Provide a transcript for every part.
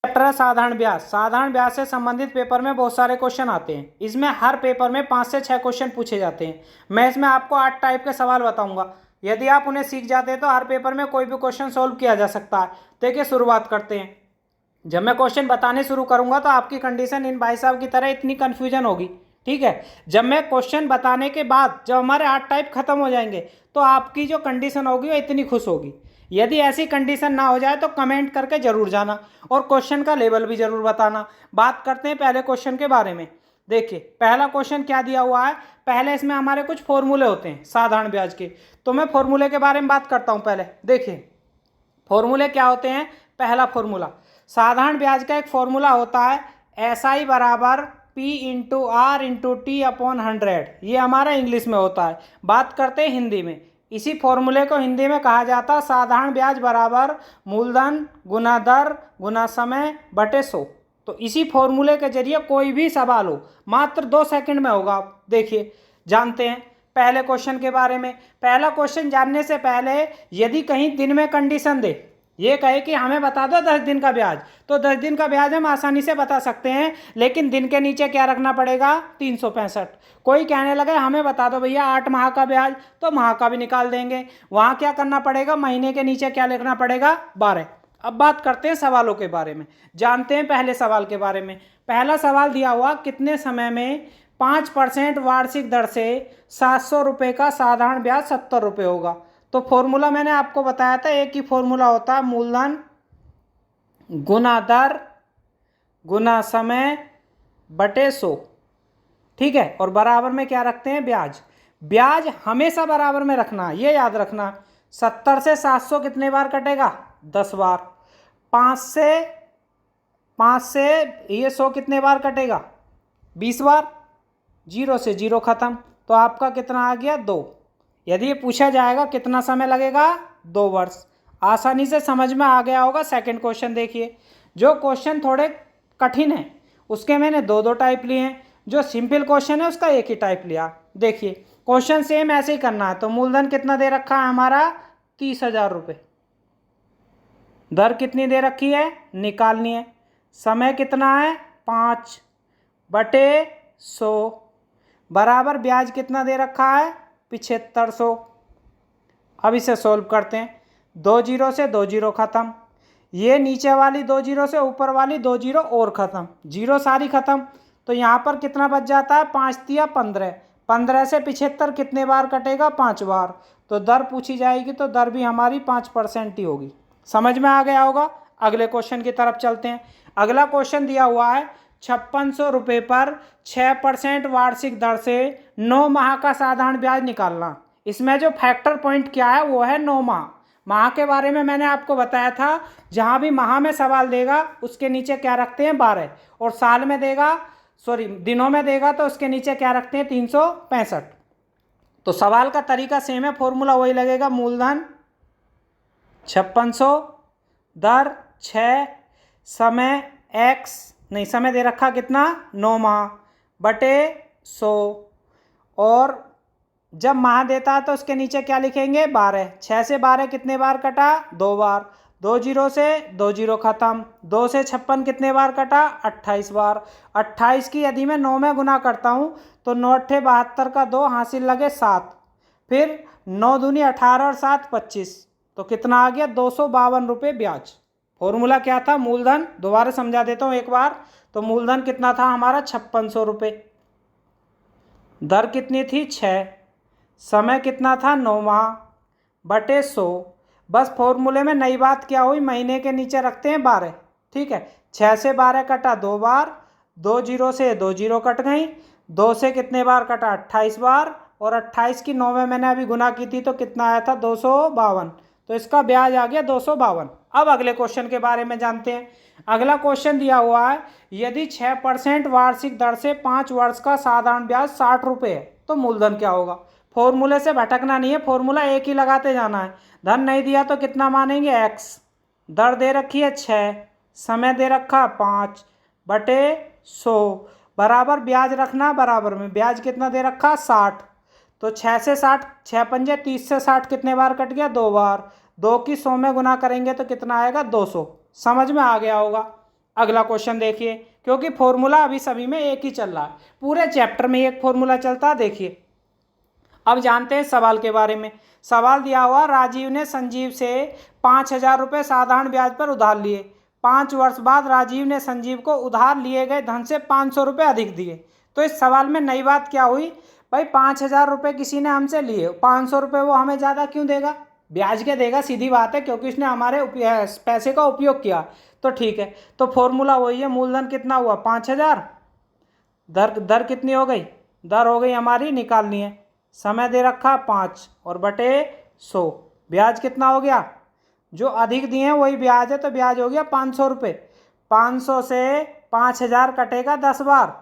Chapter है साधारण ब्याज। साधारण ब्याज से संबंधित पेपर में बहुत सारे क्वेश्चन आते हैं। इसमें हर पेपर में 5 से 6 क्वेश्चन पूछे जाते हैं। मैं इसमें आपको 8 टाइप के सवाल बताऊंगा। यदि आप उन्हें सीख जाते हैं तो हर पेपर में कोई भी क्वेश्चन सोल्व किया जा सकता है। देखिए शुरुआत करते हैं। जब मैं क्वेश्चन बताने शुरू करूंगा तो आपकी कंडीशन इन भाई साहब की तरह इतनी कन्फ्यूजन होगी, ठीक है। जब मैं क्वेश्चन बताने के बाद जब हमारे 8 टाइप खत्म हो जाएंगे तो आपकी जो कंडीशन होगी वो इतनी खुश होगी। यदि ऐसी कंडीशन ना हो जाए तो कमेंट करके जरूर जाना और क्वेश्चन का लेवल भी जरूर बताना। बात करते हैं पहले क्वेश्चन के बारे में। देखिए पहला क्वेश्चन क्या दिया हुआ है। पहले इसमें हमारे कुछ फॉर्मूले होते हैं साधारण ब्याज के, तो मैं फॉर्मूले के बारे में बात करता हूं। पहले देखिए फॉर्मूले क्या होते हैं। पहला फॉर्मूला, साधारण ब्याज का एक फॉर्मूला होता है SI बराबर P into R into T upon 100। ये हमारा इंग्लिश में होता है। बात करते हैं हिंदी में। इसी फॉर्मूले को हिंदी में कहा जाता है साधारण ब्याज बराबर मूलधन गुना दर गुना समय बटे 100। तो इसी फॉर्मूले के जरिए कोई भी सवाल हो मात्र 2 सेकंड में होगा। देखिए जानते हैं पहले क्वेश्चन के बारे में। पहला क्वेश्चन जानने से पहले यदि कहीं दिन में कंडीशन दे, ये कहे कि हमें बता दो 10 दिन का ब्याज, तो 10 दिन का ब्याज हम आसानी से बता सकते हैं, लेकिन दिन के नीचे क्या रखना पड़ेगा 365। कोई कहने लगे हमें बता दो भैया 8 माह का ब्याज, तो माह का भी निकाल देंगे। वहाँ क्या करना पड़ेगा, महीने के नीचे क्या लिखना पड़ेगा 12। अब बात करते हैं सवालों के बारे में। जानते हैं पहले सवाल के बारे में। पहला सवाल दिया हुआ कितने समय में 5% वार्षिक दर से 700 रुपये का साधारण ब्याज 70 रुपये होगा। तो फॉर्मूला मैंने आपको बताया था, एक ही फॉर्मूला होता है मूलधन गुना दर गुना समय बटे 100, ठीक है। और बराबर में क्या रखते हैं ब्याज। ब्याज हमेशा बराबर में रखना, ये याद रखना। 70 से 700 कितने बार कटेगा 10 बार। 5 से ये 100 कितने बार कटेगा 20 बार। 0 से 0 खत्म, तो आपका कितना आ गया 2। यदि ये पूछा जाएगा कितना समय लगेगा 2 वर्ष। आसानी से समझ में आ गया होगा। सेकंड क्वेश्चन देखिए। जो क्वेश्चन थोड़े कठिन है उसके मैंने 2 टाइप लिए हैं। जो सिंपल क्वेश्चन है उसका एक ही टाइप लिया। देखिए क्वेश्चन सेम ऐसे ही करना है। तो मूलधन कितना दे रखा है हमारा 30,000 रुपये। दर कितनी दे रखी है निकालनी है। समय कितना है 5 बटे 100 बराबर ब्याज कितना दे रखा है 7500। अब इसे सोल्व करते हैं। 2 जीरो से 2 जीरो खत्म, ये नीचे वाली 2 जीरो से ऊपर वाली 2 जीरो और खत्म, जीरो सारी खत्म। तो यहाँ पर कितना बच जाता है 5 तिया 15। 15 से 75 कितने बार कटेगा 5 बार। तो दर पूछी जाएगी तो दर भी हमारी 5% ही होगी। समझ में आ गया होगा। अगले क्वेश्चन की तरफ चलते हैं। अगला क्वेश्चन दिया हुआ है 5600 रुपये पर 6% वार्षिक दर से 9 माह का साधारण ब्याज निकालना। इसमें जो फैक्टर पॉइंट क्या है वो है 9 माह। माह के बारे में मैंने आपको बताया था, जहाँ भी माह में सवाल देगा उसके नीचे क्या रखते हैं 12, और साल में देगा दिनों में देगा तो उसके नीचे क्या रखते हैं 365। तो सवाल का तरीका सेम है, फॉर्मूला वही लगेगा। मूलधन 5600 दर 6 समय x नहीं समय दे रखा कितना 9 माह बटे 100, और जब माह देता है तो उसके नीचे क्या लिखेंगे 12। 6 से 12 कितने बार कटा 2 बार। 2 जीरो से 2 जीरो खत्म। 2 से 56 कितने बार कटा 28 बार। 28 की यदि मैं 9 में गुना करता हूँ तो 9 अट्ठे 72 का 2 हासिल लगे 7, फिर 9 दूनी 18 और 7 25, तो कितना आ गया 252 रुपये ब्याज। फॉर्मूला क्या था मूलधन, दोबारा समझा देता हूँ एक बार। तो मूलधन कितना था हमारा 5600 रुपये, दर कितनी थी 6, समय कितना था 9 माह बटे 100। बस फॉर्मूले में नई बात क्या हुई, महीने के नीचे रखते हैं 12, ठीक है। 6 से 12 कटा 2 बार। 2 जीरो से 2 जीरो कट गई। 2 से कितने बार कटा 28 बार, और 28 की 9 में मैंने अभी गुना की थी तो कितना आया था 252। तो इसका ब्याज आ गया 252। अब अगले क्वेश्चन के बारे में जानते हैं। अगला क्वेश्चन दिया हुआ है यदि 6% वार्षिक दर से 5 वर्ष का साधारण ब्याज 60 रुपये है तो मूलधन क्या होगा। फॉर्मूले से भटकना नहीं है, फॉर्मूला एक ही लगाते जाना है। धन नहीं दिया तो कितना मानेंगे x, दर दे रखी है 6, समय दे रखा 5 बटे 100 बराबर ब्याज रखना बराबर में। ब्याज कितना दे रखा 60। तो 6 से 60 6 पंजे 30 से 60 कितने बार कट गया 2 बार। 2 की 100 में गुना करेंगे तो कितना आएगा 200। समझ में आ गया होगा। अगला क्वेश्चन देखिए, क्योंकि फॉर्मूला अभी सभी में एक ही चल रहा है, पूरे चैप्टर में एक फॉर्मूला चलता है। देखिए अब जानते हैं सवाल के बारे में। सवाल दिया हुआ, राजीव ने संजीव से 5,000 रुपये साधारण ब्याज पर उधार लिए। 5 वर्ष बाद राजीव ने संजीव को उधार लिए गए धन से 500 रुपये अधिक दिए। तो इस सवाल में नई बात क्या हुई भाई, 5,000 रुपये किसी ने हमसे लिए, 500 रुपये वो हमें ज़्यादा क्यों देगा, ब्याज के देगा, सीधी बात है, क्योंकि उसने हमारे पैसे का उपयोग किया। तो ठीक है, तो फॉर्मूला वही है, मूलधन कितना हुआ 5,000, दर कितनी हो गई, दर हो गई हमारी निकालनी है, समय दे रखा 5 और बटे 100, ब्याज कितना हो गया, जो अधिक दिए हैं वही ब्याज है, तो ब्याज हो गया 500 रुपये। 500 से 5,000 कटेगा 10 बार,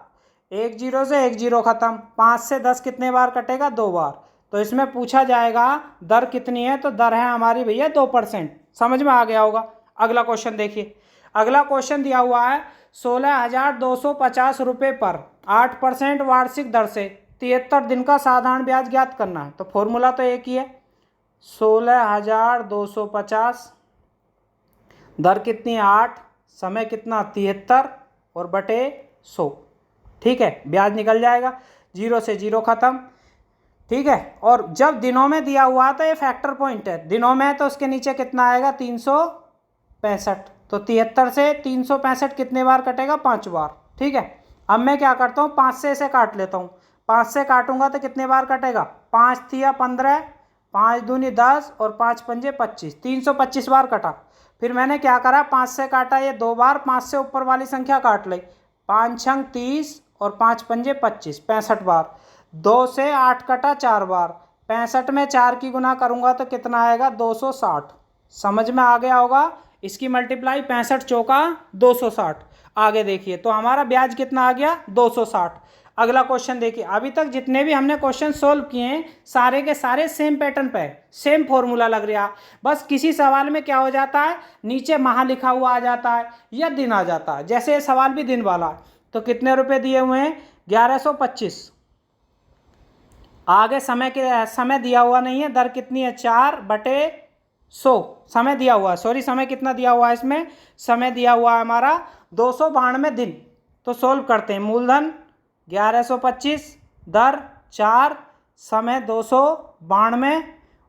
1 जीरो से 1 जीरो खत्म, 5 से 10 कितने बार कटेगा, 2 बार। तो इसमें पूछा जाएगा दर कितनी है, तो दर है हमारी भैया 2%। समझ में आ गया होगा। अगला क्वेश्चन देखिए, अगला क्वेश्चन दिया हुआ है 16,250 रुपये पर 8% वार्षिक दर से 73 दिन का साधारण ब्याज ज्ञात करना है। तो फॉर्मूला तो एक ही है, 16,250, दर कितनी 8, समय कितना 73 और बटे 100। ठीक है, ब्याज निकल जाएगा, 0 से 0 खत्म। ठीक है, और जब दिनों में दिया हुआ तो ये फैक्टर पॉइंट है, दिनों में तो उसके नीचे कितना आएगा 365, तो 73 से 365 कितने बार कटेगा 5 बार। ठीक है, अब मैं क्या करता हूँ 5 से इसे काट लेता हूँ, 5 से काटूंगा तो कितने बार कटेगा, 5 तिया 15, 5 दूनी 10 और 5 पंजे 25, 325 बार कटा। फिर मैंने क्या करा, 5 से काटा ये 2 बार, 5 से ऊपर वाली संख्या काट ली, 5 छंग 30 और 5 पंजे 25, 65 बार। 2 से 8 कटा 4 बार, 65 में 4 की गुना करूंगा तो कितना आएगा 260। समझ में आ गया होगा, इसकी मल्टीप्लाई 65 चौका 260। आगे देखिए, तो हमारा ब्याज कितना आ गया 260। अगला क्वेश्चन देखिए, अभी तक जितने भी हमने क्वेश्चन सोल्व किए हैं सारे के सारे सेम पैटर्न पे, सेम फॉर्मूला लग रहा, बस किसी सवाल में क्या हो जाता है, नीचे माह लिखा हुआ आ जाता है या दिन आ जाता है। जैसे ये सवाल भी दिन वाला है, तो कितने रुपए दिए हुए हैं 1125, आगे समय दिया हुआ नहीं है, दर कितनी है 4 बटे 100, समय दिया हुआ है, सॉरी समय कितना दिया हुआ है इसमें, समय दिया हुआ है हमारा 292 दिन। तो सोल्व करते हैं, मूलधन 1125, दर 4, समय 292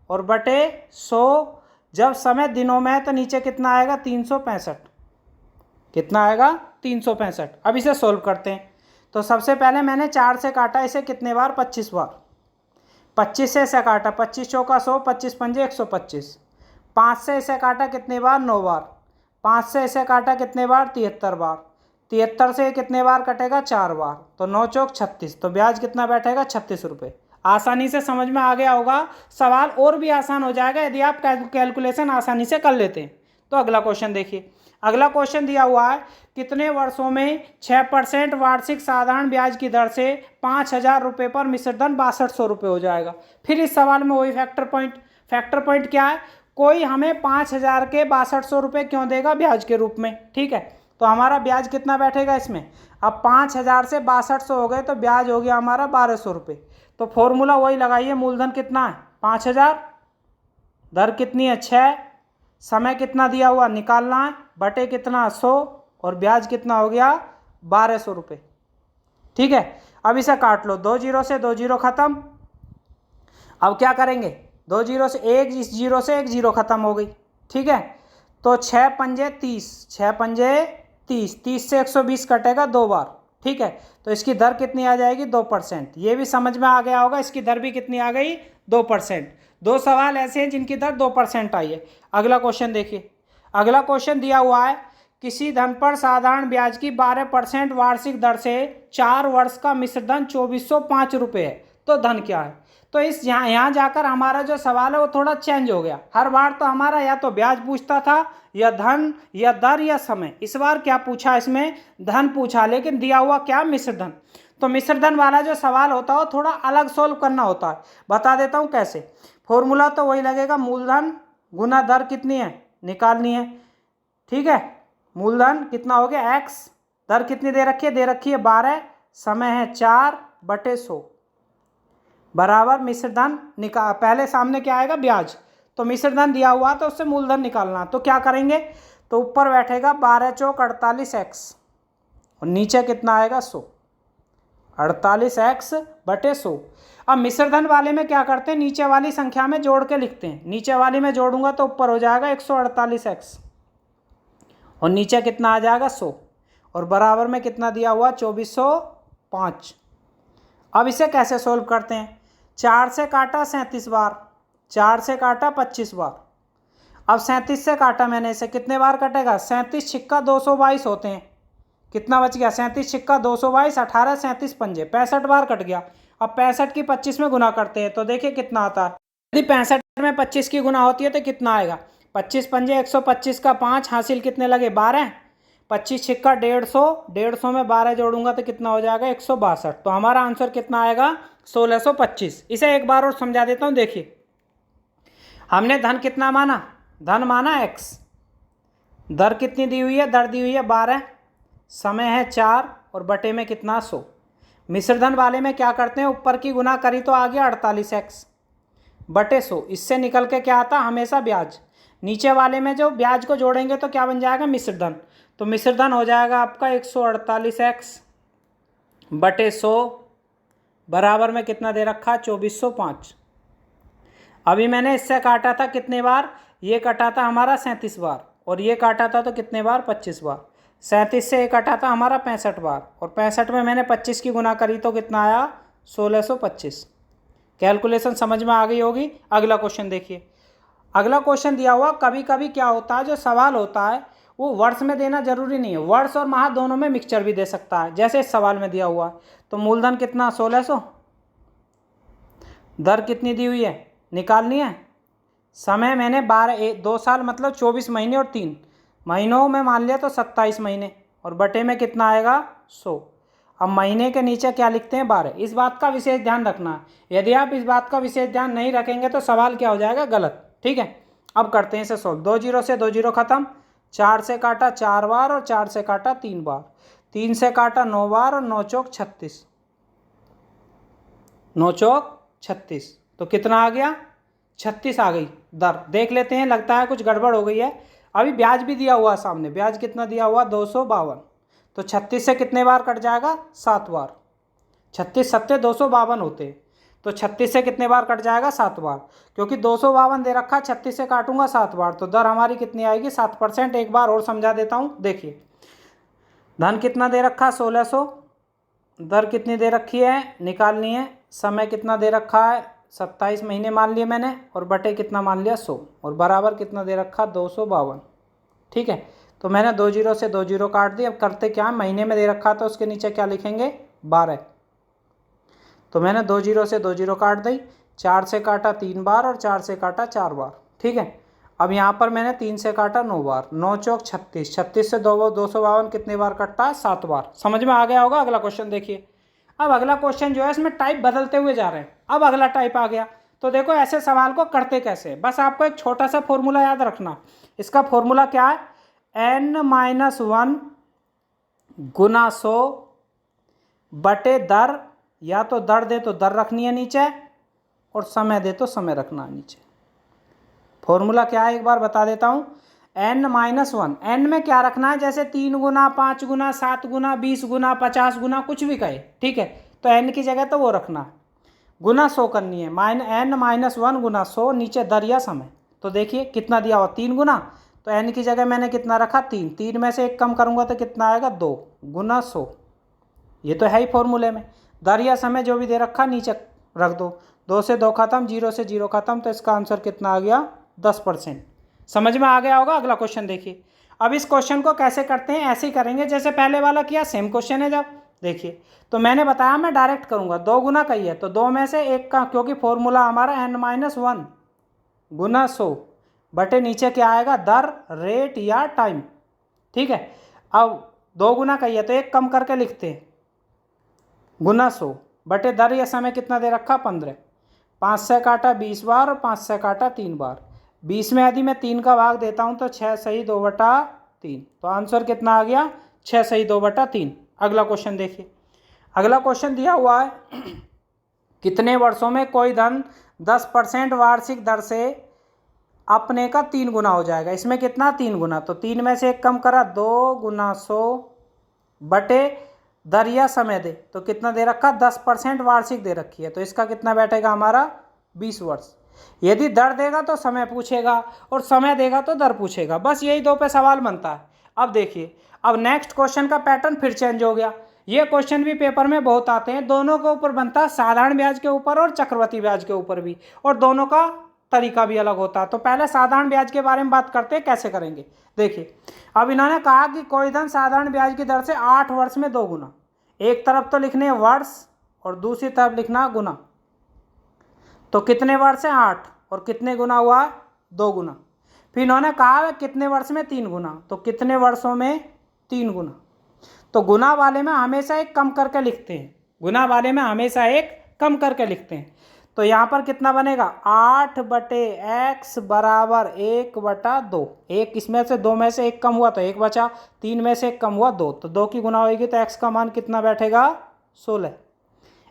और बटे 100। जब समय दिनों में है तो नीचे कितना आएगा 365, कितना आएगा 365। अब इसे सोल्व करते हैं, तो सबसे पहले मैंने 4 से काटा इसे कितने बार 25 बार, 25 से इसे काटा 25 चौका 100, 25 पंजे 125, 5 से इसे काटा कितने बार 9 बार, 5 से इसे काटा कितने बार 73 बार, 73 से कितने बार कटेगा 4 बार, तो 9 चौक 36, तो ब्याज कितना बैठेगा 36 रुपये। आसानी से समझ में आ गया होगा, सवाल और भी आसान हो जाएगा यदि आप कैलकुलेशन आसानी से कर लेते हैं। तो अगला क्वेश्चन देखिए, अगला क्वेश्चन दिया हुआ है, कितने वर्षों में 6% वार्षिक साधारण ब्याज की दर से 5,000 रुपये पर मिश्र धन 6200 रुपये हो जाएगा। फिर इस सवाल में वही फैक्टर पॉइंट क्या है, कोई हमें 5,000 के 6200 रुपये क्यों देगा ब्याज के रूप में। ठीक है, तो हमारा ब्याज कितना बैठेगा इसमें, अब 5,000 से 6200 हो गए तो ब्याज हो गया हमारा 1200 रुपये। तो फॉर्मूला वही लगाइए, मूलधन कितना है 5,000, दर कितनी है 6, समय कितना दिया हुआ निकालना है, बटे कितना 100 और ब्याज कितना हो गया 1200 रुपये। ठीक है, अब इसे काट लो, 2 जीरो से 2 जीरो खत्म। अब क्या करेंगे, 2 जीरो से 1 जीरो से 1 जीरो खत्म हो गई। ठीक है, तो 6 पंजे 30, 6 पंजे 30, 30 से 120 कटेगा 2 बार। ठीक है, तो इसकी दर कितनी आ जाएगी 2%। ये भी समझ में आ गया होगा, इसकी दर भी कितनी आ गई 2%। 2 सवाल ऐसे हैं जिनकी दर 2% आई है। अगला क्वेश्चन देखिए, अगला क्वेश्चन दिया हुआ है, किसी धन पर साधारण ब्याज की 12% वार्षिक दर से 4 वर्ष का मिश्र धन 2405 रुपये है, तो धन क्या है। तो इस यहाँ जाकर हमारा जो सवाल है वो थोड़ा चेंज हो गया। हर बार तो हमारा या तो ब्याज पूछता था या धन या दर या समय, इस बार क्या पूछा, इसमें धन पूछा, लेकिन दिया हुआ क्या मिश्र धन। तो मिश्र धन वाला जो सवाल होता है वो थोड़ा अलग सोल्व करना होता है, बता देता हूँ कैसे। फॉर्मूला तो वही लगेगा, मूलधन गुना दर कितनी है निकालनी है। ठीक है, मूलधन कितना हो गया x, दर कितनी दे रखी है 12, समय है 4 बटे 100 बराबर मिश्र धन पहले सामने क्या आएगा ब्याज, तो मिश्र धन दिया हुआ तो उससे मूलधन निकालना। तो क्या करेंगे, तो ऊपर बैठेगा 12 चौक 48x और नीचे कितना आएगा 100, 48x बटे 100। अब मिश्र धन वाले में क्या करते हैं, नीचे वाली संख्या में जोड़ के लिखते हैं। नीचे वाली में जोड़ूंगा तो ऊपर हो जाएगा 148x और नीचे कितना आ जाएगा 100 और बराबर में कितना दिया हुआ 2405। अब इसे कैसे सोल्व करते हैं, 4 से काटा 37 बार, 4 से काटा 25 बार। अब 37 से काटा मैंने, इसे कितने बार कटेगा, 37 छिक्का 222 होते हैं। कितना बच गया, 37 छिक्का 222, 18 37 पंजे 65 बार कट गया। अब 65 की 25 में गुना करते हैं तो देखिए कितना आता है। यदि 65 में 25 की गुना होती है तो कितना आएगा, 25 पंजे 125 का 5 हासिल कितने लगे 12, 25 छिक्का 150, 150 में 12 जोड़ूंगा तो कितना हो जाएगा 162। तो हमारा आंसर कितना आएगा 1625। इसे एक बार और समझा देता हूँ। देखिए हमने धन कितना माना, धन माना x, दर कितनी दी हुई है, दर दी हुई है 12, समय है 4 और बटे में कितना 100। मिश्र धन वाले में क्या करते हैं, ऊपर की गुना करी तो आ गया 48x बटे 100। इससे निकल के क्या आता हमेशा ब्याज। नीचे वाले में जो ब्याज को जोड़ेंगे तो क्या बन जाएगा मिश्र धन। तो मिश्र धन हो जाएगा आपका 148x बटे 100 बराबर में कितना दे रखा 2405। अभी मैंने इससे काटा था कितने बार, ये कटा था हमारा 37 बार और ये काटा था तो कितने बार 25 बार। 37 से ये कटा था हमारा 65 बार और 65 में मैंने 25 की गुना करी तो कितना आया 1625। कैलकुलेशन समझ में आ गई होगी। अगला क्वेश्चन देखिए। अगला क्वेश्चन दिया हुआ, कभी कभी क्या होता है जो सवाल होता है वो वर्ष में देना जरूरी नहीं है, वर्ष और माह दोनों में मिक्सचर भी दे सकता है। जैसे इस सवाल में दिया हुआ तो मूलधन कितना 1600, दर कितनी दी हुई है निकालनी है, समय मैंने 2 साल मतलब 24 महीने और 3 महीनों में मान लिया तो 27 महीने और बटे में कितना आएगा 100। अब महीने के नीचे क्या लिखते हैं 12। इस बात का विशेष ध्यान रखना है, यदि आप इस बात का विशेष ध्यान नहीं रखेंगे तो सवाल क्या हो जाएगा गलत। ठीक है, अब करते हैं इसे सोल्व। 2 जीरो से 2 जीरो खत्म, 4 से काटा 4 बार और 4 से काटा 3 बार, 3 से काटा 9 बार और 9 चौक 36, 9 चौक 36 तो कितना आ गया 36 आ गई दर। देख लेते हैं, लगता है कुछ गड़बड़ हो गई है। अभी ब्याज भी दिया हुआ सामने, ब्याज कितना दिया हुआ 252। तो 36 से कितने बार कट जाएगा 7 बार, 36 सत्ते 252 होते हैं तो 36 से कितने बार कट जाएगा 7 बार। क्योंकि 252 दे रखा, 36 से काटूंगा 7 बार तो दर हमारी कितनी आएगी 7%। एक बार और समझा देता हूँ। देखिए धन कितना दे रखा 1600, दर कितनी दे रखी है निकालनी है, समय कितना दे रखा है 27 महीने मान लिए मैंने और बटे कितना मान लिया 100 और बराबर कितना दे रखा 252। ठीक है, तो मैंने 2 जीरो से 2 जीरो काट दी। अब करते क्या, महीने में दे रखा तो उसके नीचे क्या लिखेंगे 12। तो मैंने 2 जीरो से 2 जीरो काट दी, 4 से काटा 3 बार और 4 से काटा 4 बार। ठीक है, अब यहाँ पर मैंने 3 से काटा 9 बार, 9 चौक 36, 36 से 252 कितने बार कटता है 7 बार। समझ में आ गया होगा। अगला क्वेश्चन देखिए। अब अगला क्वेश्चन जो है इसमें टाइप बदलते हुए जा रहे हैं। अब अगला टाइप आ गया तो देखो ऐसे सवाल को करते कैसे। बस आपको एक छोटा सा फॉर्मूला याद रखना। इसका फॉर्मूला क्या है, n-1 गुना 100 बटे दर, या तो दर दे तो दर रखनी है नीचे और समय दे तो समय रखना है नीचे। फॉर्मूला क्या है एक बार बता देता हूँ, n-1, n में क्या रखना है, जैसे 3 गुना 5 गुना 7 गुना 20 गुना 50 गुना कुछ भी कहे। ठीक है, तो n की जगह तो वो रखना है, गुना 100 करनी है। n-1 गुना 100 नीचे दर या समय। तो देखिए कितना दिया हुआ 3 गुना, तो n की जगह मैंने कितना रखा 3, 3 में से 1 कम करूंगा तो कितना आएगा 2 गुना 100। ये तो है ही फॉर्मूले में। दर या समय जो भी दे रखा नीचे रख दो, 2 से 2 खत्म, 0 से 0 खत्म, तो इसका आंसर कितना आ गया 10%। समझ में आ गया होगा। अगला क्वेश्चन देखिए। अब इस क्वेश्चन को कैसे करते हैं, ऐसे ही करेंगे जैसे पहले वाला किया, सेम क्वेश्चन है। जब देखिए तो मैंने बताया मैं डायरेक्ट करूंगा, 2 गुना कही है तो 2 में से 1 का, क्योंकि फॉर्मूला हमारा n-1 गुना 100 बटे नीचे क्या आएगा दर, रेट या टाइम। ठीक है, अब 2 गुना कही है तो 1 कम करके लिखते हैं, गुना 100 बटे दर या समय कितना दे रखा 15। 5 से काटा 20 बार और 5 से काटा 3 बार। 20 में यदि मैं 3 का भाग देता हूं तो 6 सही 2/3, तो आंसर कितना आ गया 6 सही 2/3। अगला क्वेश्चन देखिए। अगला क्वेश्चन दिया हुआ है कितने वर्षों में कोई धन 10% वार्षिक दर से अपने का 3 गुना हो जाएगा। इसमें कितना 3 गुना, तो 3 में से 1 कम करा 2 गुना 100 बटे दर या समय दे, तो कितना दे रखा 10% वार्षिक दे रखी है, तो इसका कितना बैठेगा हमारा 20 वर्ष। यदि दर देगा तो समय पूछेगा और समय देगा तो दर पूछेगा, बस यही 2 पे सवाल बनता है। अब देखिए, अब नेक्स्ट क्वेश्चन का पैटर्न फिर चेंज हो गया। ये क्वेश्चन भी पेपर में बहुत आते हैं, दोनों के ऊपर बनता है, साधारण ब्याज के ऊपर और चक्रवृद्धि ब्याज के ऊपर भी, और दोनों का तरीका भी अलग होता है। तो पहले साधारण ब्याज के बारे में बात करते हैं, कैसे करेंगे। देखिए, अब इन्होंने कहा कि कोई धन साधारण ब्याज की दर से 8 वर्ष में 2 गुना, एक तरफ तो लिखने वर्ष और दूसरी तरफ लिखना गुना, तो कितने वर्ष है 8 और कितने गुना हुआ 2 गुना। फिर इन्होंने कहा कितने वर्ष में 3 गुना, तो कितने वर्षों में 3 गुना। तो गुना वाले में हमेशा एक कम करके लिखते हैं, गुना वाले में हमेशा एक कम करके लिखते हैं। तो यहाँ पर कितना बनेगा 8 बटे x बराबर 1/2। एक इसमें से 2 में से 1 कम हुआ तो 1 बचा, 3 में से 1 कम हुआ 2, तो 2 की गुना होगी तो x का मान कितना बैठेगा 16।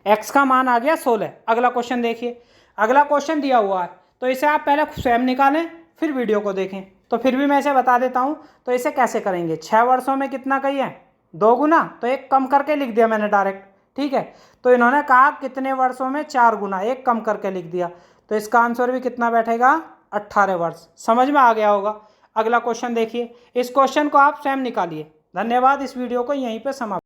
x का मान आ गया 16। अगला क्वेश्चन देखिए, अगला क्वेश्चन दिया हुआ है, तो इसे आप पहले स्वयं निकालें फिर वीडियो को देखें। तो फिर भी मैं इसे बता देता हूँ, तो इसे कैसे करेंगे। 6 वर्षों में कितना कही है 2 गुना, तो एक कम करके लिख दिया मैंने डायरेक्ट, ठीक है। तो इन्होंने कहा कितने वर्षों में 4 गुना, एक कम करके लिख दिया, तो इसका आंसर भी कितना बैठेगा 18 वर्ष। समझ में आ गया होगा। अगला क्वेश्चन देखिए, इस क्वेश्चन को आप स्वयं निकालिए। धन्यवाद, इस वीडियो को यहीं पे समाप्त।